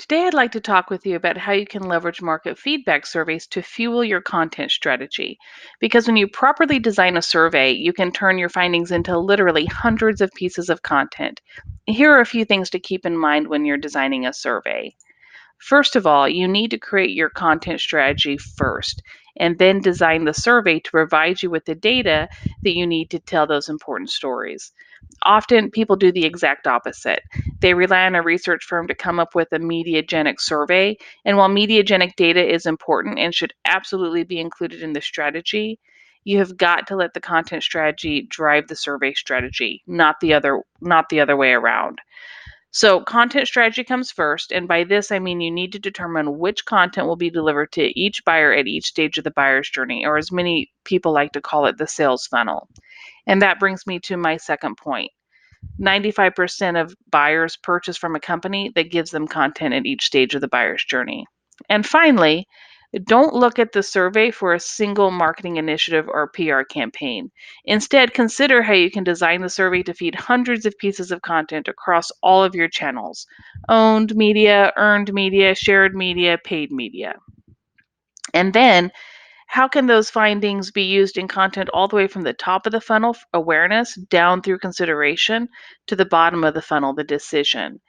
Today, I'd like to talk with you about how you can leverage market feedback surveys to fuel your content strategy. Because when you properly design a survey, you can turn your findings into literally hundreds of pieces of content. Here are a few things to keep in mind when you're designing a survey. First of all, you need to create your content strategy first, and then design the survey to provide you with the data that you need to tell those important stories. Often people do the exact opposite. They rely on a research firm to come up with a mediagenic survey. And while mediagenic data is important and should absolutely be included in the strategy, you have got to let the content strategy drive the survey strategy, not the other way around. So, content strategy comes first, and by this I mean you need to determine which content will be delivered to each buyer at each stage of the buyer's journey, or as many people like to call it, the sales funnel. And that brings me to my second point. 95% of buyers purchase from a company that gives them content at each stage of the buyer's journey. And finally, don't look at the survey for a single marketing initiative or PR campaign. Instead, consider how you can design the survey to feed hundreds of pieces of content across all of your channels: owned media, earned media, shared media, paid media. And then how can those findings be used in content all the way from the top of the funnel, awareness, down through consideration, to the bottom of the funnel, the decision?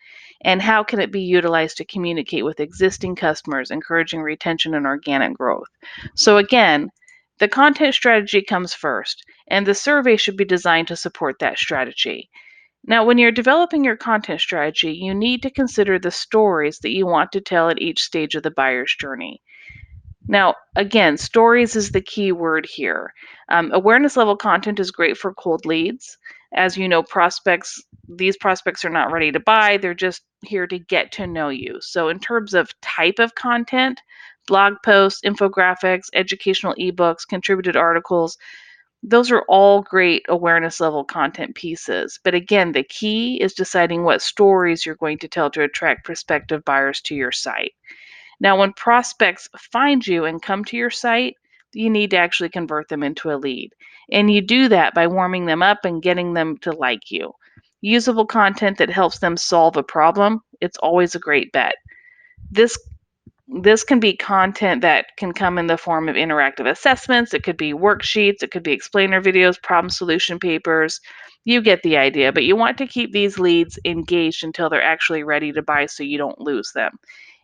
And how can it be utilized to communicate with existing customers, encouraging retention and organic growth? So, again, the content strategy comes first, and the survey should be designed to support that strategy. Now, when you're developing your content strategy, you need to consider the stories that you want to tell at each stage of the buyer's journey. Now, again, stories is the key word here. Awareness level content is great for cold leads. As you know, these prospects are not ready to buy, they're just here to get to know you. So, in terms of type of content, blog posts, infographics, educational ebooks, contributed articles, those are all great awareness level content pieces. But again, the key is deciding what stories you're going to tell to attract prospective buyers to your site. Now, when prospects find you and come to your site, you need to actually convert them into a lead. And you do that by warming them up and getting them to like you. Usable content that helps them solve a problem, it's always a great bet. This this can be content that can come in the form of interactive assessments, it could be worksheets, it could be explainer videos, problem solution papers. You get the idea, but you want to keep these leads engaged until they're actually ready to buy so you don't lose them.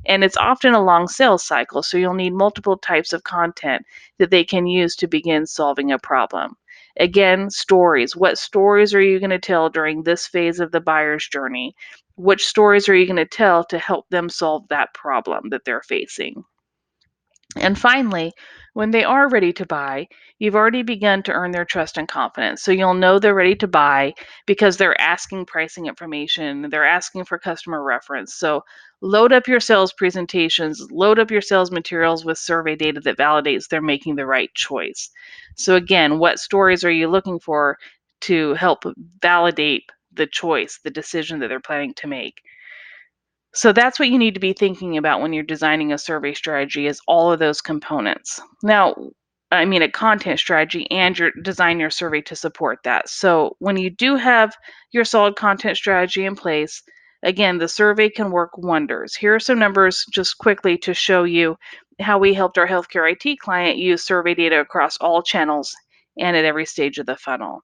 And it's often a long sales cycle, so you'll need multiple types of content that they can use to begin solving a problem. Again, stories. What stories are you going to tell during this phase of the buyer's journey? Which stories are you going to tell to help them solve that problem that they're facing? And finally, when they are ready to buy, you've already begun to earn their trust and confidence. So you'll know they're ready to buy because they're asking pricing information, they're asking for customer reference. So load up your sales presentations, load up your sales materials with survey data that validates they're making the right choice. So, again, what stories are you looking for to help validate the choice, the decision that they're planning to make? So that's what you need to be thinking about when you're designing a survey strategy, is all of those components. Now, I mean a content strategy, and design your survey to support that. So when you do have your solid content strategy in place, again, the survey can work wonders. Here are some numbers just quickly to show you how we helped our healthcare IT client use survey data across all channels and at every stage of the funnel.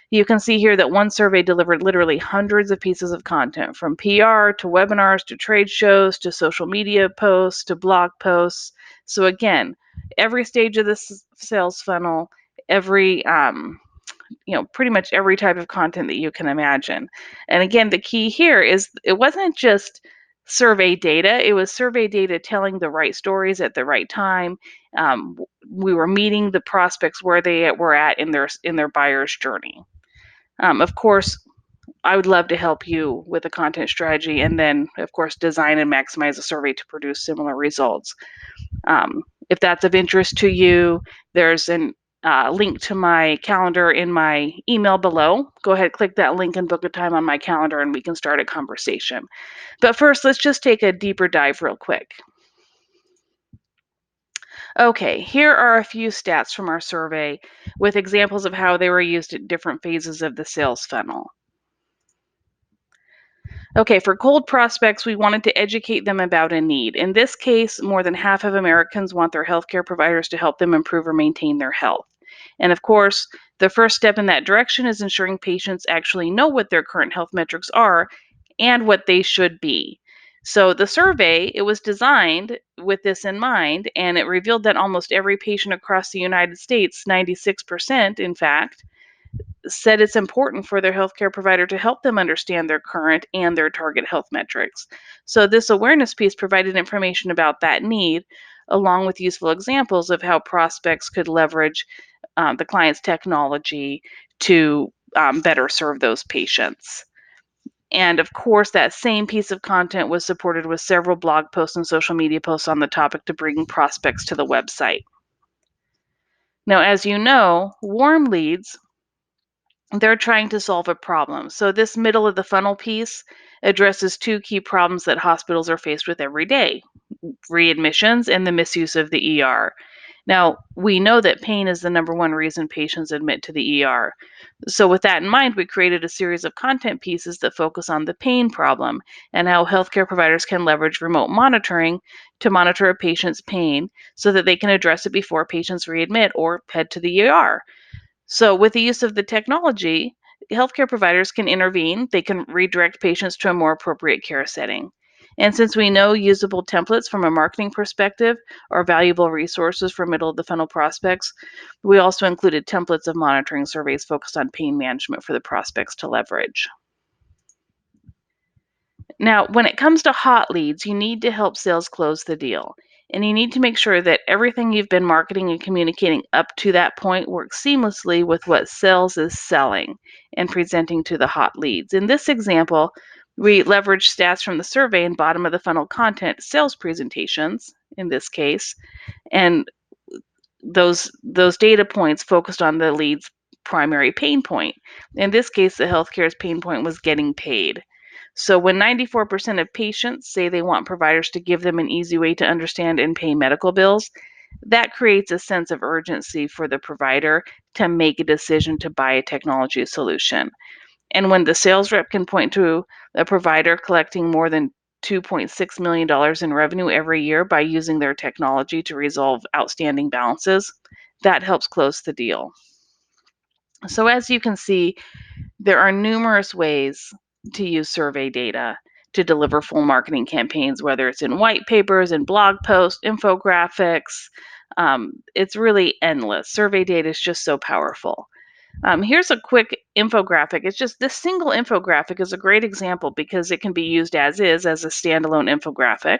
You can see here that one survey delivered literally hundreds of pieces of content, from PR to webinars to trade shows to social media posts to blog posts. So again, every stage of this sales funnel, every pretty much every type of content that you can imagine. And again, the key here is it wasn't just survey data, it was survey data telling the right stories at the right time. We were meeting the prospects where they were at in their buyer's journey. Of course, I would love to help you with a content strategy, and then, of course, design and maximize a survey to produce similar results. If that's of interest to you, there's a link to my calendar in my email below. Go ahead, click that link and book a time on my calendar, and we can start a conversation. But first, let's just take a deeper dive real quick. Okay, here are a few stats from our survey with examples of how they were used at different phases of the sales funnel. Okay, for cold prospects, we wanted to educate them about a need. In this case, more than half of Americans want their healthcare providers to help them improve or maintain their health. And of course, the first step in that direction is ensuring patients actually know what their current health metrics are and what they should be. So the survey, it was designed with this in mind, and it revealed that almost every patient across the United States, 96% in fact, said it's important for their healthcare provider to help them understand their current and their target health metrics. So, this awareness piece provided information about that need, along with useful examples of how prospects could leverage the client's technology to better serve those patients. And of course, that same piece of content was supported with several blog posts and social media posts on the topic to bring prospects to the website. Now, as you know, warm leads, they're trying to solve a problem. So this middle of the funnel piece addresses two key problems that hospitals are faced with every day: readmissions and the misuse of the ER. Now, we know that pain is the number one reason patients admit to the ER. So, with that in mind, we created a series of content pieces that focus on the pain problem and how healthcare providers can leverage remote monitoring to monitor a patient's pain so that they can address it before patients readmit or head to the ER. So, with the use of the technology, healthcare providers can intervene, they can redirect patients to a more appropriate care setting. And since we know usable templates from a marketing perspective are valuable resources for middle of the funnel prospects, we also included templates of monitoring surveys focused on pain management for the prospects to leverage. Now, when it comes to hot leads, you need to help sales close the deal. And you need to make sure that everything you've been marketing and communicating up to that point works seamlessly with what sales is selling and presenting to the hot leads. In this example, we leverage stats from the survey and bottom of the funnel content sales presentations in this case, and those data points focused on the lead's primary pain point. In this case, the healthcare's pain point was getting paid. So when 94% of patients say they want providers to give them an easy way to understand and pay medical bills, that creates a sense of urgency for the provider to make a decision to buy a technology solution. And when the sales rep can point to a provider collecting more than $2.6 million in revenue every year by using their technology to resolve outstanding balances, that helps close the deal. So, as you can see, there are numerous ways to use survey data to deliver full marketing campaigns, whether it's in white papers and blog posts, infographics. It's really endless. Survey data is just so powerful. Here's a quick infographic. It's just this single infographic is a great example because it can be used as is as a standalone infographic,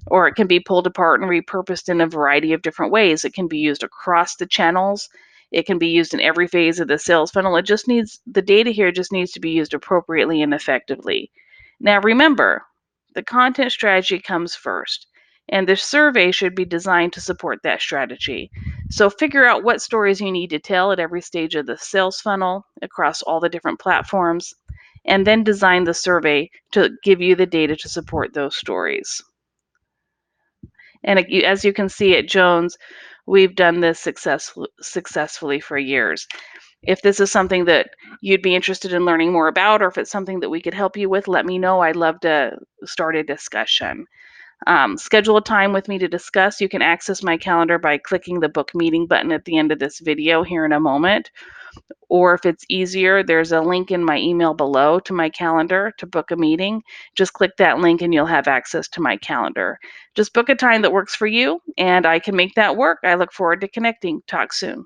or it can be pulled apart and repurposed in a variety of different ways. It can be used across the channels. It can be used in every phase of the sales funnel. It just needs the data here just needs to be used appropriately and effectively. Now remember, the content strategy comes first, and the survey should be designed to support that strategy. So figure out what stories you need to tell at every stage of the sales funnel across all the different platforms, and then design the survey to give you the data to support those stories. And as you can see at Jones, we've done this successfully for years. If this is something that you'd be interested in learning more about, or if it's something that we could help you with, let me know. I'd love to start a discussion. Schedule a time with me to discuss. You can access my calendar by clicking the book meeting button at the end of this video here in a moment. Or if it's easier, there's a link in my email below to my calendar to book a meeting. Just click that link and you'll have access to my calendar. Just book a time that works for you and I can make that work. I look forward to connecting. Talk soon.